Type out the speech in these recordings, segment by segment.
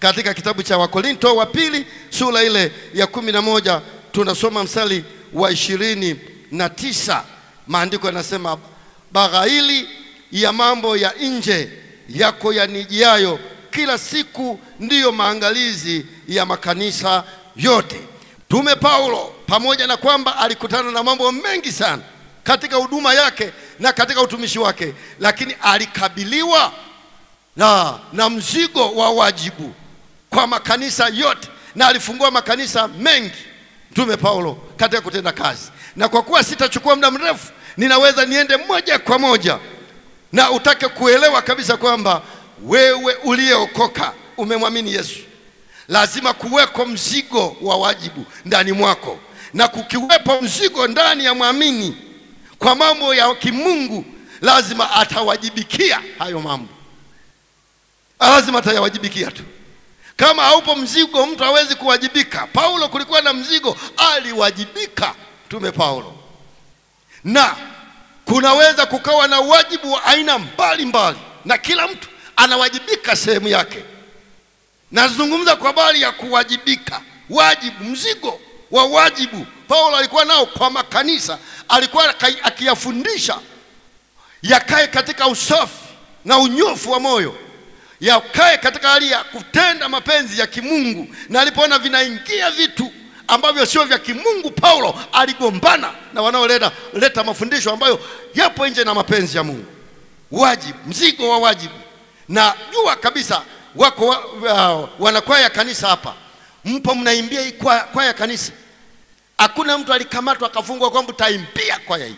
Katika kitabu cha Wakorinto wa pili sura ile ya 11 tunasoma mstari wa 29. Maandiko yanasema, baghaili ya mambo ya nje yako yanijiayo kila siku ndiyo maangalizi ya makanisa yote. Mtume Paulo, pamoja na kwamba alikutana na mambo mengi sana katika huduma yake na katika utumishi wake, lakini alikabiliwa na mzigo wa wajibu kwa makanisa yote, na alifungua makanisa mengi Mtume Paulo katika kutenda kazi. Na kwa kuwa sitachukua muda mrefu, ninaweza niende moja kwa moja na utake kuelewa kabisa kwamba wewe uliyeokoka, umemwamini Yesu, lazima kuweko mzigo wa wajibu ndani mwako. Na kukiwepo mzigo ndani ya muamini kwa mambo ya kimungu, lazima atawajibikia hayo mambo. Lazima atayawajibikia tu. Kama haupo mzigo, mtu hawezi kuwajibika. Paulo kulikuwa na mzigo, aliwajibika Mtume Paulo. Na kunaweza kukawa na wajibu wa aina mbalimbali, na kila mtu anawajibika sehemu yake. Nazungumza kwa habari ya kuwajibika, wajibu, mzigo wa wajibu. Paulo alikuwa nao kwa makanisa, alikuwa akiyafundisha yakae katika usafi na unyofu wa moyo, yakae katika hali ya kutenda mapenzi ya kimungu. Na alipoona vinaingia vitu ambavyo sio vya kimungu, Paulo aligombana na wanaoleta mafundisho ambayo yapo nje na mapenzi ya Mungu. Wajibu, mzigo wa wajibu. Na jua kabisa wako wanakwaya kanisa hapa, mpo mnaimbia hii kwaya kanisa. Hakuna mtu alikamatwa akafungwa kwamba utaimbia kwaya hii.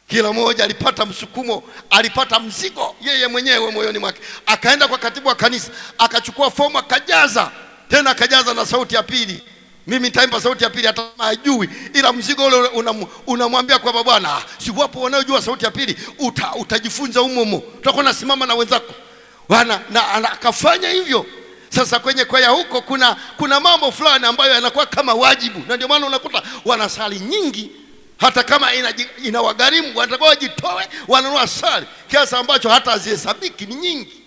Kila mmoja alipata msukumo, alipata mzigo yeye mwenyewe moyoni mwake. Akaenda kwa katibu wa kanisa, akachukua fomu, akajaza, tena akajaza na sauti ya pili. Mimi nitaimba sauti ya pili hata kama hajui, ila mzigo ule unamwambia kwamba bwana, si wapo wanaojua sauti ya pili, utajifunza humo. Utakuwa unasimama na wenzako. Na akafanya hivyo. Sasa kwenye kwaya huko kuna mambo fulani ambayo yanakuwa kama wajibu. Na ndio maana unakuta wanasali nyingi, hata kama inawagharimu, wanataka wajitoe, wananua sali kiasi ambacho hata hazihesabiki, ni nyingi.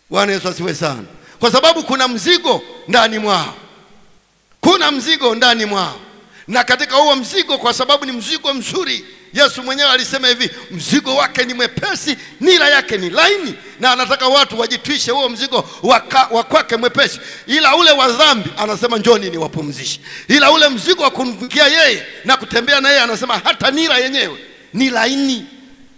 Bwana Yesu asifiwe sana. Kwa sababu kuna mzigo ndani mwao. Kuna mzigo ndani mwao. Na katika huo mzigo, kwa sababu ni mzigo mzuri, Yesu mwenyewe alisema hivi, mzigo wake ni mwepesi, nira yake ni laini. Na anataka watu wajitwishe huo mzigo wa kwake mwepesi. Ila ule wa dhambi anasema njoni niwapumzishe. Ila ule mzigo wa kumfikia yeye na kutembea na yeye, anasema hata nira yenyewe ni laini.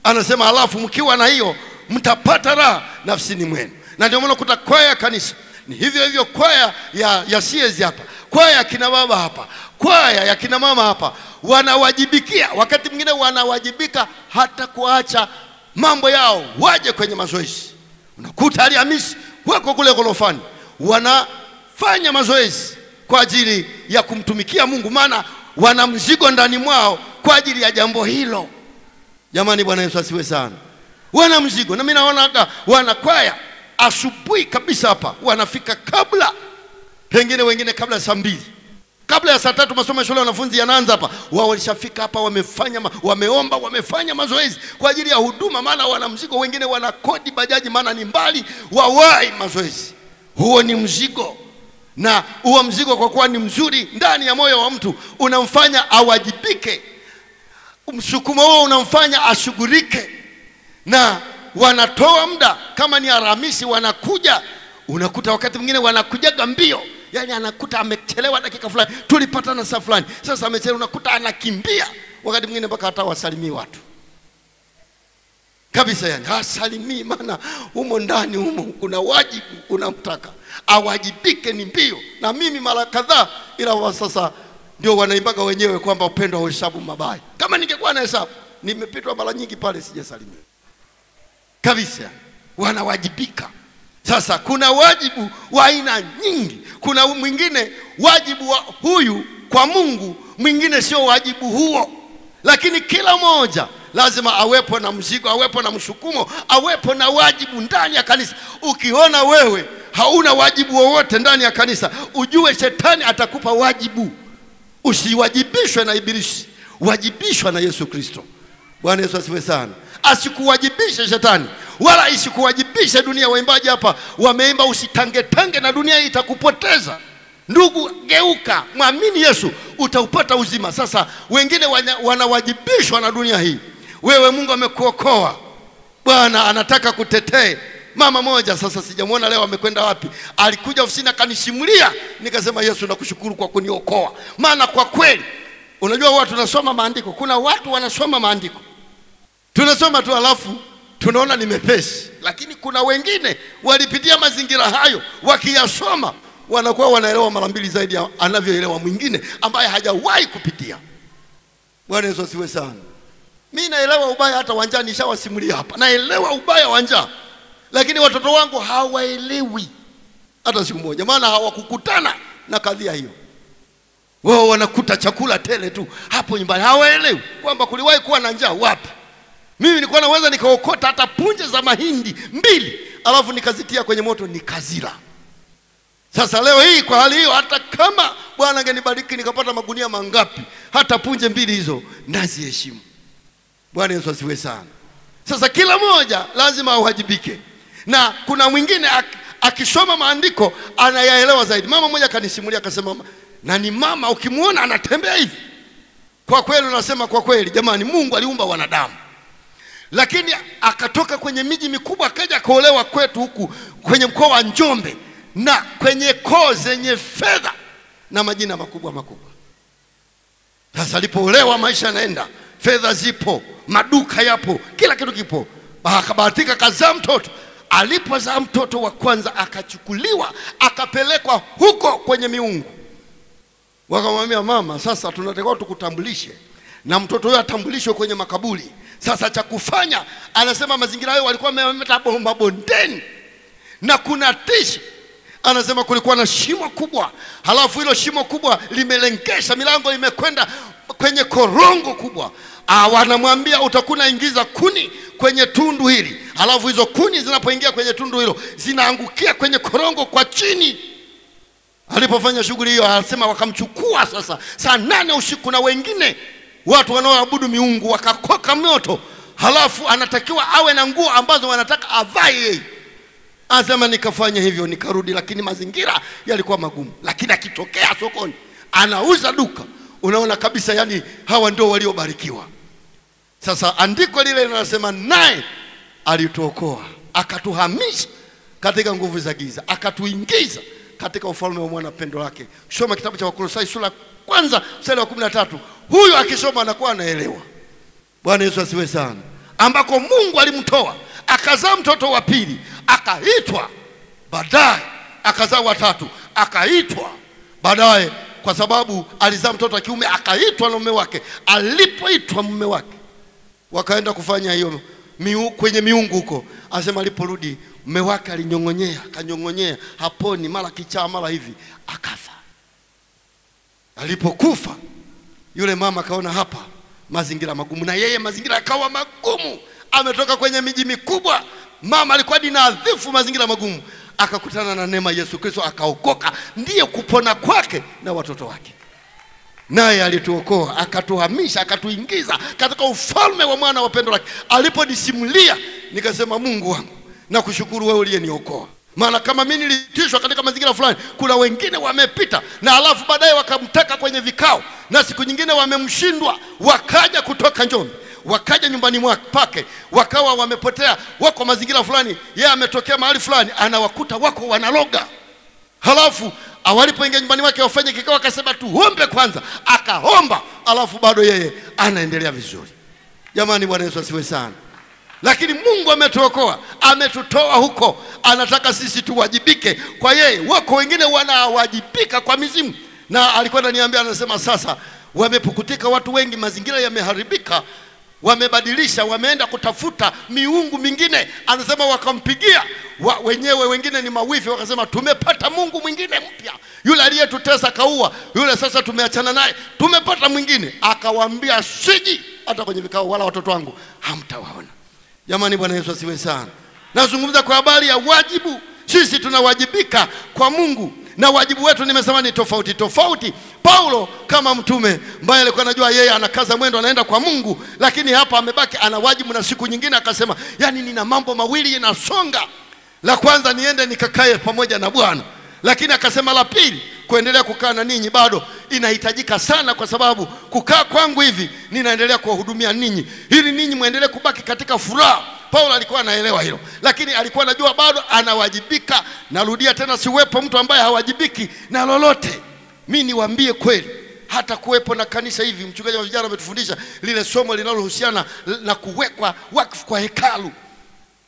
Anasema halafu mkiwa na hiyo mtapata raha nafsini mwenu. Na ndio maana kuta kwaya kanisa ni hivyo hivyo. Kwaya ya siezi hapa, kwaya ya kina baba hapa, kwaya ya kina mama hapa, wanawajibikia. Wakati mwingine wanawajibika hata kuacha mambo yao waje kwenye mazoezi. Unakuta Alhamisi wako kule gorofani wanafanya mazoezi kwa ajili ya kumtumikia Mungu, maana wana mzigo ndani mwao kwa ajili ya jambo hilo. Jamani, Bwana Yesu asiwe sana. Wana mzigo. Na mimi naona hata wanakwaya asubuhi kabisa hapa wanafika kabla, pengine wengine kabla saa 2, kabla ya saa 3 masomo ya shule wanafunzi yanaanza hapa. Wao walishafika hapa, wameomba, wamefanya mazoezi kwa ajili ya huduma, maana wana mzigo. Wengine wana kodi bajaji, maana ni mbali, wawai mazoezi. Huo ni mzigo. Na huo mzigo kwa kuwa ni mzuri ndani ya moyo wa mtu, unamfanya awajibike. Msukumo huo unamfanya ashughulike. Na wanatoa muda. Kama ni Alhamisi wanakuja, unakuta wakati mwingine wanakujaga mbio. Yani anakuta amechelewa dakika fulani, tulipatana saa fulani, sasa amechelewa, unakuta anakimbia. Wakati mwingine mpaka hata wasalimii watu kabisa. Yani hasalimii, maana humo ndani kuna wajibu unamtaka awajibike, ni mbio. Na mimi mara kadhaa, ila sasa ndio wanaimbaga wenyewe kwamba upendo hauhesabu mabaya. Kama ningekuwa na hesabu, nimepitwa mara nyingi pale sijasalimia kabisa. Wanawajibika. Sasa kuna wajibu wa aina nyingi. Kuna mwingine wajibu wa huyu kwa Mungu, mwingine sio wajibu huo. Lakini kila moja lazima awepo na mzigo, awepo na msukumo, awepo na wajibu ndani ya kanisa. Ukiona wewe hauna wajibu wowote ndani ya kanisa, ujue shetani atakupa wajibu. Usiwajibishwe na Ibilisi, wajibishwa na Yesu Kristo. Bwana Yesu asifiwe sana. asikuwajibishe shetani, wala isikuwajibishe dunia. Waimbaji hapa wameimba usitangetange na dunia hii itakupoteza. Ndugu, geuka, mwamini Yesu, utaupata uzima. Sasa wengine wanawajibishwa na dunia hii. Wewe Mungu amekuokoa. Bwana anataka kutetee. Mama moja, sasa sijamuona leo amekwenda wapi, alikuja ofisini akanisimulia, nikasema Yesu nakushukuru kwa kuniokoa. Maana kwa kweli, unajua watu tunasoma maandiko, kuna watu wanasoma maandiko, tunasoma tu alafu tunaona ni mepesi, lakini kuna wengine walipitia mazingira hayo, wakiyasoma wanakuwa wanaelewa mara mbili zaidi anavyoelewa mwingine ambaye hajawahi kupitia. Bwana Yesu asiwe sana. Mimi naelewa ubaya hata wanja, nishawasimulia hapa. Naelewa ubaya wanja, lakini watoto wangu hawaelewi hata siku moja, maana hawakukutana na kadhia hiyo. Wao wanakuta chakula tele tu hapo nyumbani, hawaelewi kwamba kuliwahi kuwa na njaa wapi. Mimi nilikuwa naweza nikaokota hata punje za mahindi 2 alafu nikazitia kwenye moto nikazila. Sasa leo hii kwa hali hiyo, hata kama Bwana angenibariki nikapata magunia mangapi, hata punje 2 hizo naziheshimu. Bwana Yesu asiwe sana. Sasa kila mmoja lazima awajibike, na kuna mwingine akisoma maandiko anayaelewa zaidi. Mama mmoja kanisimulia akasema, na ni mama ukimuona anatembea hivi, kwa kweli unasema kwa kweli jamani, Mungu aliumba wanadamu. Lakini akatoka kwenye miji mikubwa akaja kuolewa kwetu huku kwenye mkoa wa Njombe, na kwenye koo zenye fedha na majina makubwa makubwa. Sasa alipoolewa maisha yanaenda, fedha zipo, maduka yapo, kila kitu kipo. Akabahatika kazaa mtoto. Alipozaa mtoto wa kwanza akachukuliwa akapelekwa huko kwenye miungu. Wakamwambia, mama, sasa tunatakiwa tukutambulishe na mtoto huyo atambulishwe kwenye makaburi. Sasa cha kufanya, anasema mazingira hayo walikuwa wamemeta mabondeni na kuna tishi. Anasema kulikuwa na shimo kubwa, halafu hilo shimo kubwa limelengesha, milango imekwenda kwenye korongo kubwa. Wanamwambia utakuna ingiza kuni kwenye tundu hili, halafu hizo kuni zinapoingia kwenye tundu hilo zinaangukia kwenye korongo kwa chini. Alipofanya shughuli hiyo, anasema wakamchukua sasa saa 8 usiku, na wengine watu wanaoabudu miungu wakakoka moto, halafu anatakiwa awe na nguo ambazo wanataka avae yeye. Anasema nikafanya hivyo nikarudi, lakini mazingira yalikuwa magumu. Lakini akitokea sokoni anauza duka, unaona kabisa yani hawa ndio waliobarikiwa. Sasa andiko lile linasema naye alituokoa, akatuhamisha katika nguvu za giza, akatuingiza katika ufalme wa mwana pendo lake. Soma kitabu cha Wakolosai sura 1 mstari wa 13. Huyu akisoma anakuwa anaelewa. Bwana Yesu asiwe sana. Ambako Mungu alimtoa, akazaa mtoto wa pili, akaitwa, baadaye akazaa wa tatu, akaitwa, baadaye kwa sababu alizaa mtoto wa kiume akaitwa na mume wake. Alipoitwa mume wake, wakaenda kufanya hiyo kwenye miungu huko. Anasema aliporudi mume wake alinyongonyea, kanyongonyea, haponi, mara kichaa mara hivi, akafa. Alipokufa yule mama akaona hapa mazingira magumu, na yeye mazingira akawa magumu. Ametoka kwenye miji mikubwa, mama alikuwa dinadhifu, mazingira magumu. Akakutana na neema Yesu Kristo, akaokoka, ndiye kupona kwake na watoto wake. Naye alituokoa, akatuhamisha, akatuingiza katika ufalme wa mwana wa pendo lake. Aliponisimulia nikasema, Mungu wangu nakushukuru wewe uliyeniokoa. Maana kama mimi nilitishwa katika mazingira fulani, kuna wengine wamepita na alafu baadaye wakamtaka kwenye vikao, na siku nyingine wamemshindwa, wakaja kutoka Njombe, wakaja nyumbani pake, wakawa wamepotea, wako mazingira fulani, yeye ametokea mahali fulani, anawakuta wako wanaloga. Halafu walipoingia nyumbani wake wafanye kikao, akasema tuombe kwanza, akaomba, alafu bado yeye anaendelea vizuri. Jamani, Bwana Yesu asiwe sana. Lakini Mungu ametuokoa, ametutoa huko, anataka sisi tuwajibike kwa yeye. Wako wengine wanawajibika kwa mizimu, na alikuwa ananiambia, anasema sasa wamepukutika watu wengi, mazingira yameharibika, wamebadilisha, wameenda kutafuta miungu mingine. Anasema wakampigia wenyewe, wengine ni mawifi, wakasema tumepata Mungu mwingine mpya, yule aliyetutesa kaua, yule sasa tumeachana naye, tumepata mwingine. Akawaambia siji hata kwenye vikao, wala watoto wangu hamtawaona. Jamani, Bwana Yesu asiwe sana. Nazungumza kwa habari ya wajibu. Sisi tunawajibika kwa Mungu, na wajibu wetu nimesema ni tofauti tofauti. Paulo kama mtume ambaye alikuwa anajua yeye anakaza mwendo anaenda kwa Mungu, lakini hapa amebaki ana wajibu, na siku nyingine akasema yani nina mambo mawili yanasonga. La kwanza niende nikakae pamoja na Bwana, lakini akasema la pili kuendelea kukaa na ninyi bado inahitajika sana, kwa sababu kukaa kwangu hivi ninaendelea kuwahudumia ninyi ili ninyi muendelee kubaki katika furaha. Paulo alikuwa anaelewa hilo, lakini alikuwa anajua bado anawajibika. Narudia tena, siwepo mtu ambaye hawajibiki na lolote. Mimi niwaambie kweli, hata kuwepo na kanisa hivi, mchungaji wa vijana ametufundisha lile somo linalohusiana na kuwekwa wakfu kwa hekalu,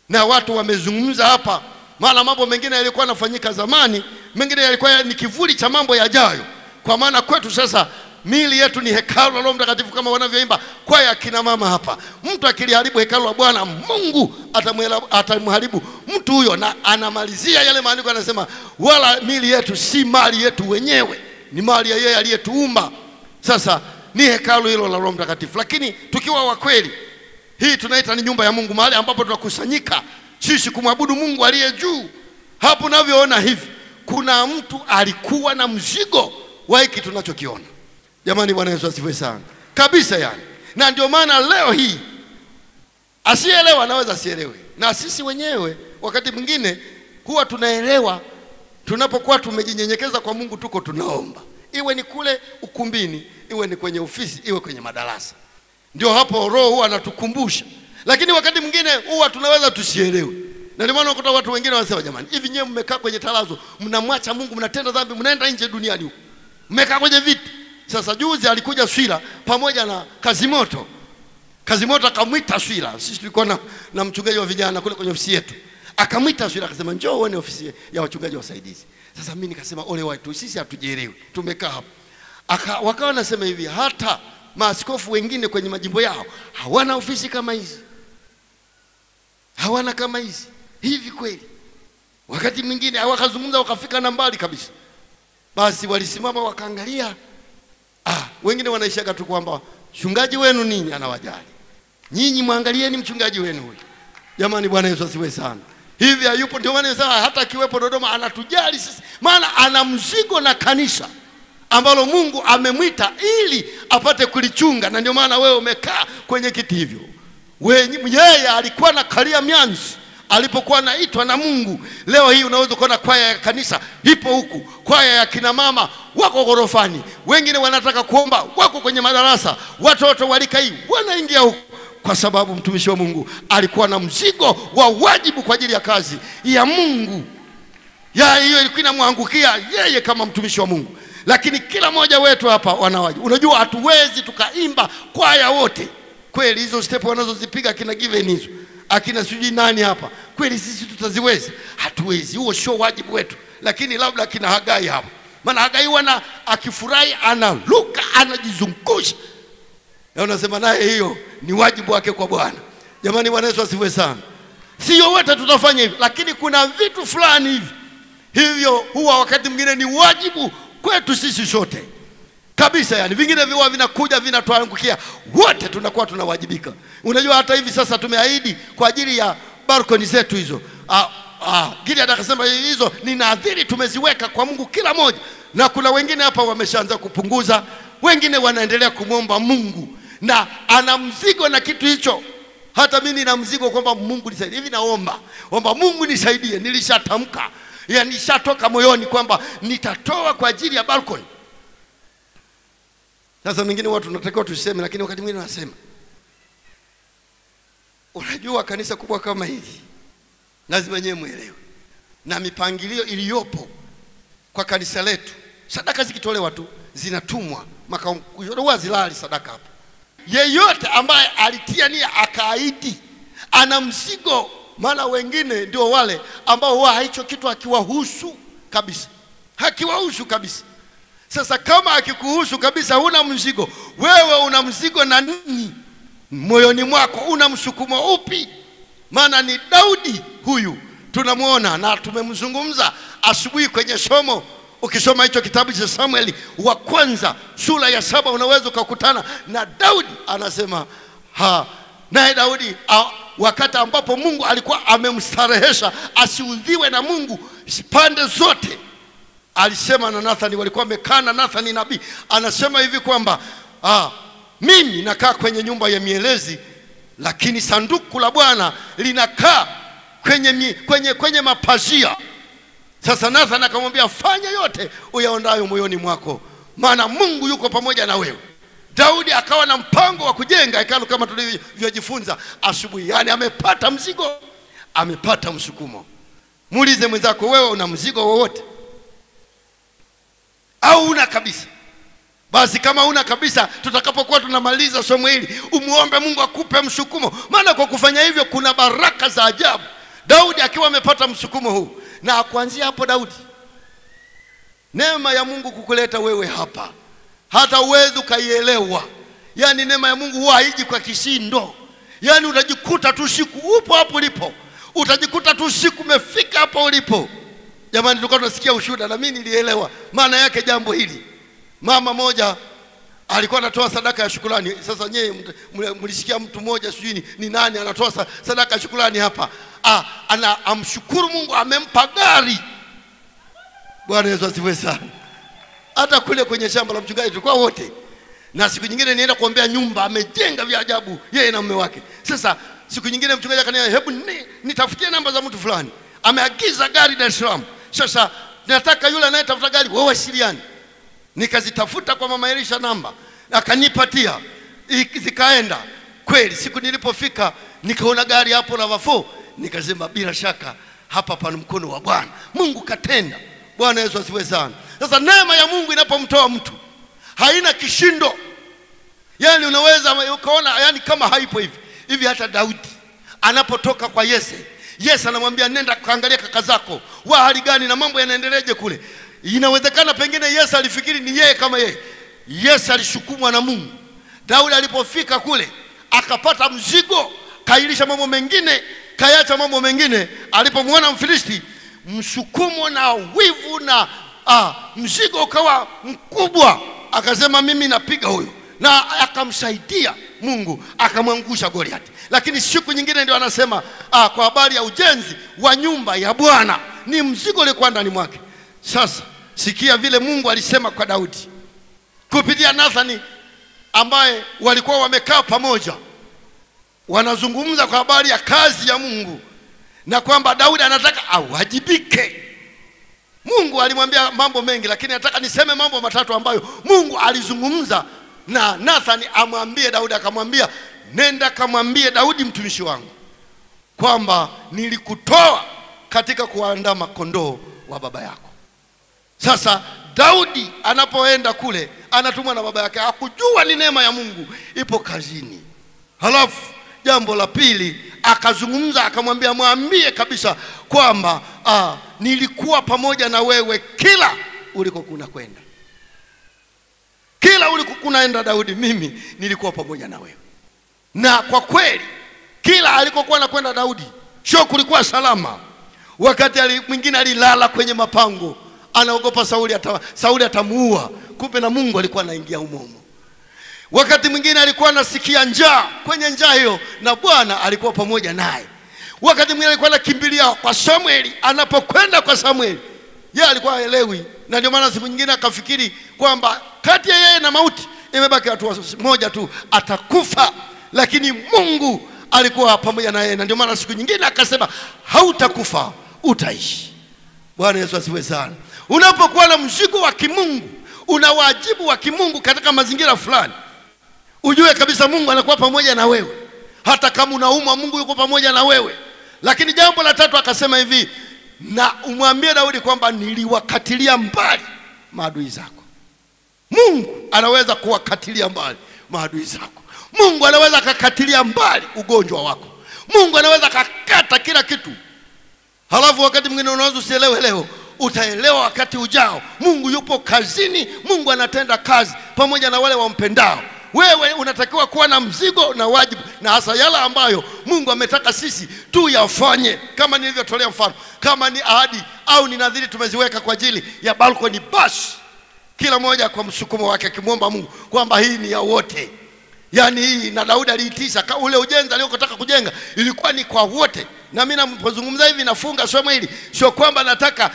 na watu wamezungumza hapa, maana mambo mengine yalikuwa yanafanyika zamani, mengine yalikuwa ni kivuli cha mambo yajayo. Kwa maana kwetu sasa miili yetu ni hekalu la Roho Mtakatifu, kama wanavyoimba kwaya kina mama hapa. Mtu akiliharibu hekalu la Bwana, Mungu atamharibu mtu huyo. Na anamalizia yale maandiko, anasema wala miili yetu si mali yetu wenyewe, ni mali ya yeye aliyetuumba. Sasa ni hekalu hilo la Roho Mtakatifu. Lakini tukiwa wa kweli, hii tunaita ni nyumba ya Mungu, mahali ambapo tunakusanyika sisi kumwabudu Mungu aliye juu. Hapo unavyoona hivi, kuna mtu alikuwa na mzigo wa hiki tunachokiona. Jamani, Bwana Yesu asifiwe sana kabisa yani. Na ndio maana leo hii asielewa anaweza asielewe, na sisi wenyewe wakati mwingine huwa tunaelewa tunapokuwa tumejinyenyekeza kwa Mungu, tuko tunaomba, iwe ni kule ukumbini, iwe ni kwenye ofisi, iwe kwenye madarasa. Ndio hapo Roho huwa anatukumbusha. Lakini wakati mwingine huwa tunaweza tusielewe, na ndio maana unakuta watu wengine wanasema jamani, hivi nyewe mmekaa kwenye tarazo, mnamwacha Mungu, mnatenda dhambi, mnaenda nje duniani huko, mmekaa kwenye viti. Sasa juzi alikuja Swila pamoja na Kazimoto. Kazimoto akamwita Swila. Sisi tulikuwa na mchungaji wa vijana kule kwenye ofisi yetu. Akamwita Swila akasema njoo uone ofisi ya wachungaji wasaidizi. Sasa mimi nikasema ole watu, sisi hatujielewi. Tumekaa hapo. Wakawa nasema hivi, hata maaskofu wengine kwenye majimbo yao hawana ofisi kama hizi. Hawana kama hizi. Hivi kweli? Wakati mwingine wakazungumza wakafika na mbali kabisa. Basi walisimama wakaangalia. Wengine wanaishaga tu kwamba mchungaji wenu ninyi anawajali. Nyinyi muangalieni mchungaji wenu huyu. Jamani, Bwana Yesu asifiwe sana. Hivi hayupo? Ndio maana sasa hata akiwepo Dodoma anatujali sisi, maana ana mzigo na kanisa ambalo Mungu amemwita ili apate kulichunga. Na ndio maana wewe umekaa kwenye kiti hivyo. Yeye alikuwa na kalia mianzi alipokuwa anaitwa na Mungu. Leo hii unaweza kuona kwaya ya kanisa ipo huku, kwaya ya kina mama wako gorofani, wengine wanataka kuomba wako kwenye madarasa, watoto walika hii wanaingia huku, kwa sababu mtumishi wa Mungu alikuwa na mzigo wa wajibu kwa ajili ya kazi ya Mungu. Hiyo ilikuwa inamwangukia yeye kama mtumishi wa Mungu. Lakini kila mmoja wetu hapa wanawaji. Unajua hatuwezi tukaimba kwaya wote. Kweli hizo step wanazozipiga kina Given hizo, akina sijui nani hapa, kweli sisi tutaziweza? Hatuwezi. Huo sio wajibu wetu. Lakini labda akina Hagai hapa, maana Hagai wana akifurahi analuka anajizungusha, na unasema naye hiyo ni wajibu wake kwa Bwana. Jamani, Bwana Yesu asifiwe sana. Sio wote tutafanya hivyo, lakini kuna vitu fulani hivi hivyo huwa wakati mwingine ni wajibu kwetu sisi sote kabisa. Yani vingine viwa vinakuja vinatuangukia, wote tunakuwa tunawajibika. Unajua hata hivi sasa tumeahidi kwa ajili ya balkoni zetu hizo. Gilead akasema hizo ni nadhiri tumeziweka kwa Mungu kila moja. Na kuna wengine hapa wameshaanza kupunguza, wengine wanaendelea kumwomba Mungu, na ana mzigo na kitu hicho. Hata mimi nina mzigo kwamba Mungu nisaidie. Hivi naomba Mungu nisaidie, nilishatamka, yani nishatoka moyoni kwamba nitatoa kwa ajili ya balkoni. Sasa mingine watu tunatakiwa tuseme, lakini wakati mwingine nasema, unajua kanisa kubwa kama hili lazima nyewe muelewe na mipangilio iliyopo kwa kanisa letu. Sadaka zikitolewa tu zinatumwa makao wazilali sadaka hapo. Yeyote ambaye alitia nia akaahidi ana mzigo, maana wengine ndio wale ambao hicho kitu hakiwahusu kabisa. Hakiwahusu kabisa. Sasa kama akikuhusu kabisa, huna mzigo. Wewe una mzigo na nini? Moyoni mwako una msukumo upi? Maana ni Daudi huyu tunamuona na tumemzungumza asubuhi kwenye somo. Ukisoma hicho kitabu cha Samueli wa kwanza sura ya 7 unaweza kukutana na Daudi anasema naye Daudi wakati ambapo Mungu alikuwa amemstarehesha asiudhiwe na Mungu pande zote, alisema na Nathani, walikuwa wamekaa na Nathani nabii. Anasema hivi kwamba mimi nakaa kwenye nyumba ya mielezi, lakini sanduku la Bwana linakaa kwenye mapazia. Sasa Nathani akamwambia, fanya yote uyaondayo moyoni mwako, maana Mungu yuko pamoja na wewe. Daudi akawa na mpango wa kujenga hekalu kama tulivyojifunza asubuhi. Yani amepata mzigo, amepata msukumo. Muulize mwenzako, wewe una mzigo wowote au una kabisa? Basi kama una kabisa, tutakapokuwa tunamaliza somo hili, umuombe Mungu akupe msukumo, maana kwa kufanya hivyo kuna baraka za ajabu. Daudi akiwa amepata msukumo huu, na kuanzia hapo Daudi, neema ya Mungu kukuleta wewe hapa, hata uwezi ukaielewa. Yani neema ya Mungu huwa haiji kwa kishindo. Yani utajikuta tu siku upo hapo ulipo, utajikuta tu siku umefika hapo ulipo. Jamani, tulikuwa tunasikia ushuhuda na mimi nilielewa maana yake jambo hili. Mama moja alikuwa anatoa sadaka ya shukrani. Sasa nyewe mlisikia mtu mmoja sijui ni nani anatoa sadaka ya shukrani hapa. Amshukuru Mungu amempa gari. Bwana Yesu asifiwe sana. Hata kule kwenye shamba la mchungaji tulikuwa wote. Na siku nyingine nienda kuombea nyumba, amejenga vya ajabu yeye na mume wake. Sasa siku nyingine mchungaji akaniambia, hebu nitafutie namba za mtu fulani, ameagiza gari Dar es Salaam. Sasa nataka yule anayetafuta gari wewe wasiliane. Nikazitafuta kwa mama Elisha namba, akanipatia, zikaenda. Kweli siku nilipofika nikaona gari hapo Lava 4, nikasema bila shaka hapa pana mkono wa Bwana. Mungu katenda. Bwana Yesu asifiwe sana. Sasa neema ya Mungu inapomtoa mtu haina kishindo. Yani unaweza ukaona yani kama haipo hivi. Hata Daudi anapotoka kwa Yese anamwambia, nenda kaangalia kaka zako wa hali gani na mambo yanaendeleaje kule. Inawezekana pengine Yese alifikiri ni yeye kama yeye. Yese alishukumwa na Mungu. Daudi alipofika kule akapata mzigo, kailisha mambo mengine, kayacha mambo mengine. Alipomwona Mfilisti, msukumo na wivu na mzigo ukawa mkubwa, akasema mimi napiga huyo, na akamsaidia Mungu akamwangusha Goliath. Lakini siku nyingine ndio anasema kwa habari ya ujenzi wa nyumba ya Bwana, ni mzigo ulikuwa ndani mwake. Sasa sikia vile Mungu alisema kwa Daudi kupitia Nathani, ambaye walikuwa wamekaa pamoja wanazungumza kwa habari ya kazi ya Mungu, na kwamba Daudi anataka awajibike. Mungu alimwambia mambo mengi, lakini nataka niseme mambo matatu ambayo Mungu alizungumza na Nathani amwambie Daudi. Akamwambia, nenda kamwambie Daudi mtumishi wangu kwamba nilikutoa katika kuandama kondoo wa baba yako. Sasa Daudi anapoenda kule anatumwa na baba yake, hakujua ni neema ya Mungu ipo kazini. Halafu jambo la pili akazungumza, akamwambia, mwambie kabisa kwamba nilikuwa pamoja na wewe kila ulikokuna kwenda. Kila ulikokunaenda Daudi, mimi nilikuwa pamoja na wewe. Na kwa kweli kila alikokuwa anakwenda Daudi sio kulikuwa salama. Wakati mwingine alilala kwenye mapango, anaogopa Sauli atamuua, kumbe na Mungu alikuwa anaingia humo. Wakati mwingine alikuwa anasikia njaa, kwenye njaa hiyo na Bwana alikuwa pamoja naye. Wakati mwingine alikuwa anakimbilia kwa Samueli, anapokwenda kwa Samueli yeye alikuwa haelewi, na ndio maana siku nyingine akafikiri kwamba kati ya yeye na mauti imebaki watu moja tu, atakufa. Lakini Mungu alikuwa pamoja na yeye, na ndio maana siku nyingine akasema, hautakufa, utaishi. Bwana Yesu asifiwe sana. Unapokuwa na mzigo wa kimungu, una wajibu wa kimungu katika mazingira fulani, ujue kabisa Mungu anakuwa pamoja na wewe. Hata kama unaumwa, Mungu yuko pamoja na wewe. Lakini jambo la tatu akasema hivi, na umwambie Daudi kwamba niliwakatilia mbali maadui zako. Mungu anaweza kuwakatilia mbali maadui zako. Mungu anaweza kukatilia mbali ugonjwa wako. Mungu anaweza kukata kila kitu. Halafu wakati mwingine unaweza usielewe leo, utaelewa wakati ujao. Mungu yupo kazini, Mungu anatenda kazi pamoja na wale wampendao. Wewe unatakiwa kuwa na mzigo na wajibu, na hasa yale ambayo Mungu ametaka sisi tu yafanye. Kama nilivyotolea mfano, kama ni ahadi au ni nadhiri tumeziweka kwa ajili ya balkoni, basi kila mmoja kwa msukumo wake akimwomba Mungu kwamba hii ni ya wote. Yani hii, na Daudi aliitisha ule ujenzi aliyotaka kujenga ilikuwa ni kwa wote. Na mimi ninapozungumza hivi nafunga somo hili, sio kwamba nataka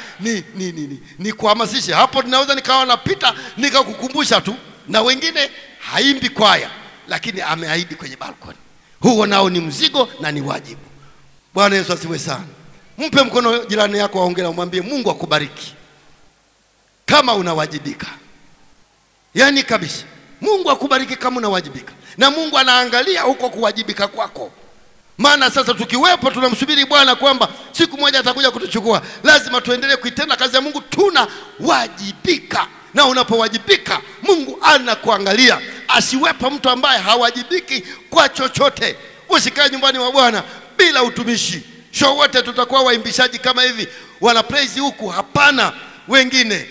ni kuhamasisha. Hapo ninaweza nikawa napita nikakukumbusha tu, na wengine haimbi kwaya lakini ameahidi kwenye balkoni. Huo nao ni mzigo na ni wajibu. Bwana Yesu asifiwe sana. Mpe mkono jirani yako, aongea, umwambie Mungu akubariki kama unawajibika. Yani kabisa, Mungu akubariki kama unawajibika. Na Mungu anaangalia huko kuwajibika kwako. Maana sasa tukiwepo tunamsubiri Bwana kwamba siku moja atakuja kutuchukua, lazima tuendelee kuitenda kazi ya Mungu, tunawajibika. Na unapowajibika Mungu anakuangalia. Asiwepo mtu ambaye hawajibiki kwa chochote. Usikae nyumbani mwa Bwana bila utumishi. Sio wote tutakuwa waimbishaji kama hivi, wana praise huku, hapana. Wengine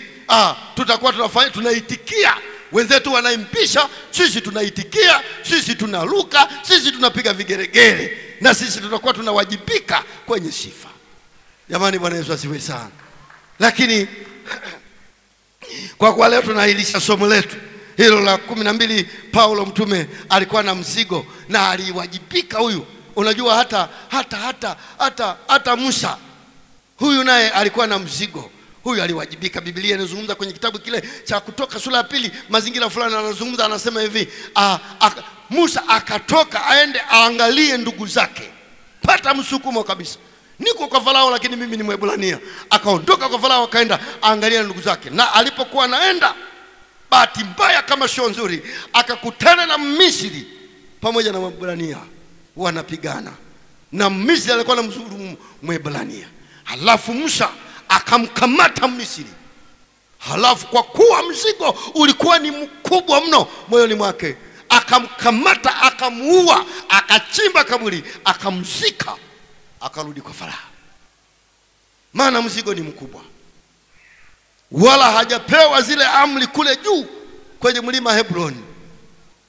tutakuwa tunafanya, tunaitikia. Wenzetu wanaimbisha, sisi tunaitikia, sisi tunaruka, sisi tunapiga vigeregere, na sisi tutakuwa tunawajibika kwenye sifa. Jamani, Bwana Yesu asifiwe sana. Lakini kwa leo tunailisha somo letu hilo la 12. Paulo mtume alikuwa na mzigo na aliwajibika huyu. Unajua hata Musa huyu naye alikuwa na mzigo. Huyu aliwajibika. Biblia inazungumza kwenye kitabu kile cha Kutoka sura ya 2, mazingira fulani anazungumza, anasema hivi, Musa akatoka aende aangalie ndugu zake. Pata msukumo kabisa. Niko kwa Farao lakini mimi ni Mwebrania. Akaondoka kwa Farao akaenda aangalia ndugu zake. Na alipokuwa anaenda, bahati mbaya kama sio nzuri, akakutana na Misri pamoja na Mwebrania wanapigana. Na Misri alikuwa na mzuru Mwebrania. Halafu Musa akamkamata Misri. Halafu kwa kuwa mzigo ulikuwa ni mkubwa mno moyoni mwake, akamkamata, akamuua, akachimba kaburi, akamzika, akarudi kwa Farao. Maana mzigo ni mkubwa. Wala hajapewa zile amri kule juu kwenye mlima Hebron,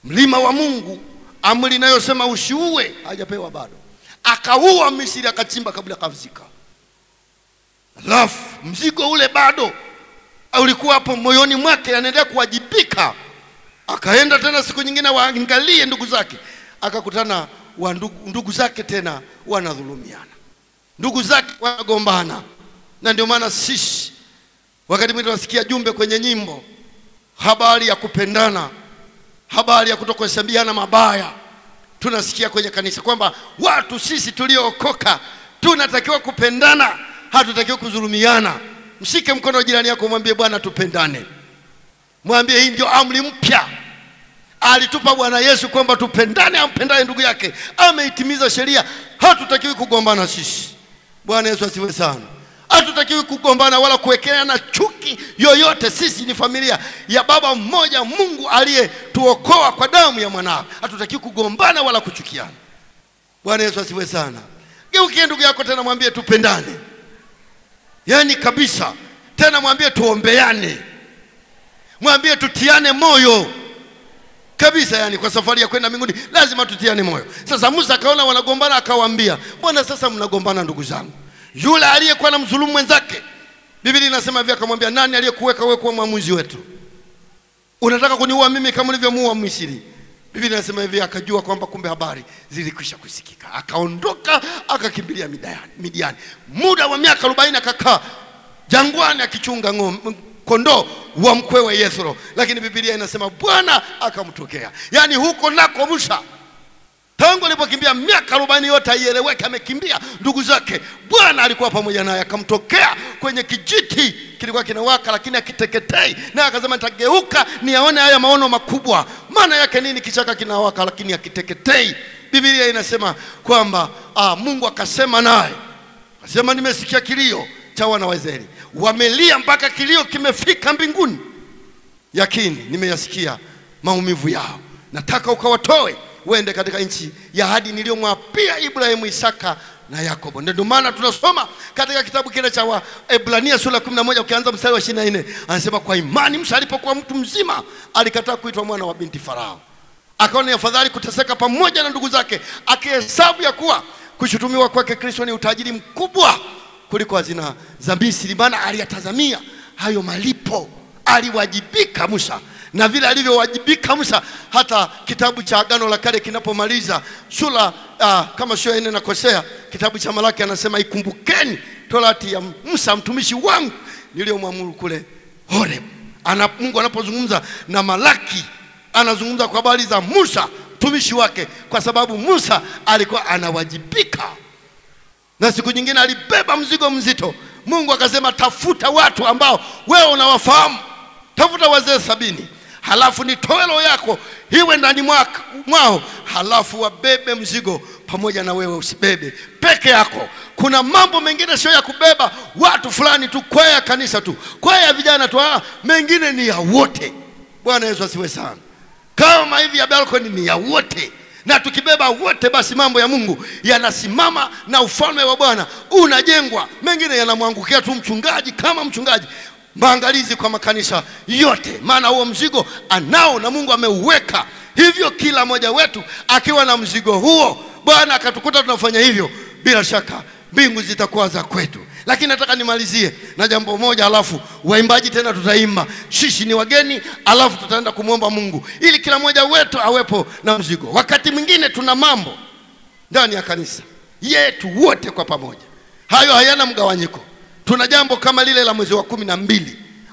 mlima wa Mungu, amri inayosema usiue, hajapewa bado. Akaua Misri, akachimba kabla, akavzika. Alafu mzigo ule bado ulikuwa hapo moyoni mwake, anaendelea kuwajibika. Akaenda tena siku nyingine waangalie ndugu zake, akakutana ndugu zake tena wanadhulumiana, ndugu zake wanagombana. Na ndio maana sisi wakati mwingine tunasikia jumbe kwenye nyimbo, habari ya kupendana, habari ya kutokuhesabiana mabaya. Tunasikia kwenye kanisa kwamba watu sisi tuliookoka tunatakiwa kupendana, hatutakiwa kudhulumiana. Mshike mkono jirani yako, mwambie Bwana tupendane. Mwambie hii ndio amri mpya alitupa Bwana Yesu kwamba tupendane, ampendaye ndugu yake ameitimiza sheria. Hatutakiwi kugombana sisi. Bwana Yesu asifiwe sana. Hatutakiwi kugombana wala kuwekeana chuki yoyote. Sisi ni familia ya baba mmoja, Mungu aliyetuokoa kwa damu ya mwanao. Hatutakiwi kugombana wala kuchukiana. Bwana Yesu asifiwe sana. Geukie ndugu yako tena, mwambie tupendane. Yani kabisa. Tena mwambie tuombeane. Mwambie tutiane moyo. Kabisa, yani kwa safari ya kwenda mbinguni lazima tutiane moyo. Sasa Musa akaona wanagombana, akawaambia, "Mbona sasa mnagombana ndugu zangu?" Yule aliyekuwa na mdhulumu mwenzake, Biblia inasema hivi, akamwambia, "Nani aliyekuweka wewe kuwa mwamuzi wetu? Unataka kuniua mimi kama ulivyomuua Misri?" Biblia inasema hivi, akajua kwamba kumbe habari zilikwisha kusikika. Akaondoka akakimbilia Midiani. Muda wa miaka 40 akakaa jangwani akichunga kondoo wa mkwewe Yethro. Lakini Biblia inasema Bwana akamtokea. Yani huko nako Musa, tangu alipokimbia miaka 40 yote haieleweki amekimbia ndugu zake, Bwana alikuwa pamoja naye. Akamtokea kwenye kijiti kilikuwa kinawaka lakini akiteketei, na akasema nitageuka niaone haya maono makubwa. Maana yake nini? Kichaka kinawaka lakini akiteketei. Biblia inasema kwamba Mungu akasema naye, akasema, "Nimesikia kilio cha wana wa Israeli, wamelia mpaka kilio kimefika mbinguni. Yakini nimeyasikia maumivu yao. Nataka ukawatoe wende katika nchi ya ahadi niliyomwapia Ibrahimu, Isaka na Yakobo." Ndio maana tunasoma katika kitabu kile cha Waebrania sura 11 ukianza mstari wa 24, anasema kwa imani Musa alipokuwa mtu mzima alikataa kuitwa mwana wa binti Farao. Akaona afadhali kuteseka pamoja na ndugu zake, akihesabu ya kuwa kushutumiwa kwake Kristo ni utajiri mkubwa kuliko hazina za Misri. Maana aliyatazamia hayo malipo aliwajibika Musa, na vile alivyowajibika Musa, hata kitabu cha Agano la Kale kinapomaliza sura kama sio ene nakosea, kitabu cha Malaki anasema ikumbukeni torati ya Musa mtumishi wangu niliyomwamuru kule Horeb. Mungu anapozungumza na Malaki anazungumza kwa habari za Musa mtumishi wake, kwa sababu Musa alikuwa anawajibika. Na siku nyingine alibeba mzigo mzito. Mungu akasema tafuta watu ambao wewe unawafahamu, tafuta wazee 70, halafu nitoe roho yako iwe ndani mwao, halafu wabebe mzigo pamoja na wewe, usibebe peke yako. Kuna mambo mengine sio ya kubeba watu fulani tu, kwaya kanisa tu, kwaya vijana tu, mengine ni ya wote. Bwana Yesu asiwe sana. Kama hivi ya balkoni ni ya wote, na tukibeba wote basi mambo ya Mungu yanasimama na ufalme wa Bwana unajengwa. Mengine yanamwangukia tu mchungaji kama mchungaji. Maangalizi kwa makanisa yote, maana huo mzigo anao na Mungu ameuweka hivyo. Kila mmoja wetu akiwa na mzigo huo, Bwana akatukuta tunafanya hivyo, bila shaka mbingu zitakuwa za kwetu. Lakini nataka nimalizie na jambo moja, alafu waimbaji tena tutaimba. Sisi ni wageni, alafu tutaenda kumwomba Mungu ili kila mmoja wetu awepo na mzigo. Wakati mwingine tuna mambo ndani ya kanisa yetu wote kwa pamoja, hayo hayana mgawanyiko. Tuna jambo kama lile la mwezi wa 12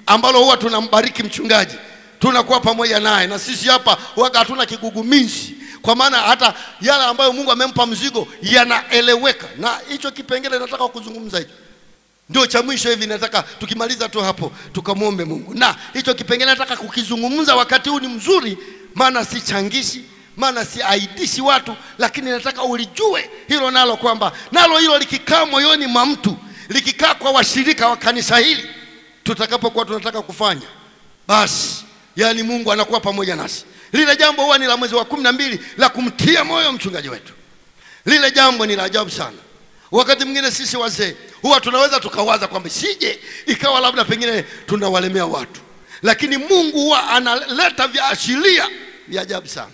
ambalo huwa tunambariki mchungaji, tunakuwa pamoja naye, na sisi hapa waga hatuna kigugumizi, kwa maana hata yale ambayo Mungu amempa mzigo yanaeleweka. Na hicho kipengele nataka kuzungumza, hicho ndio cha mwisho hivi. Nataka tukimaliza tu hapo tukamwombe Mungu, na hicho kipengele nataka kukizungumza wakati huu ni mzuri, maana si changishi, maana si aidishi watu, lakini nataka ulijue hilo nalo, kwamba nalo hilo likikaa moyoni mwa mtu, likikaa kwa washirika wa kanisa hili, tutakapokuwa tunataka kufanya, basi yani Mungu anakuwa pamoja nasi. Lile jambo huwa ni la mwezi wa 12 la kumtia moyo mchungaji wetu. Lile jambo ni la ajabu sana. Wakati mwingine sisi wazee huwa tunaweza tukawaza kwamba sije ikawa labda pengine tunawalemea watu, lakini Mungu huwa analeta viashiria vya ajabu sana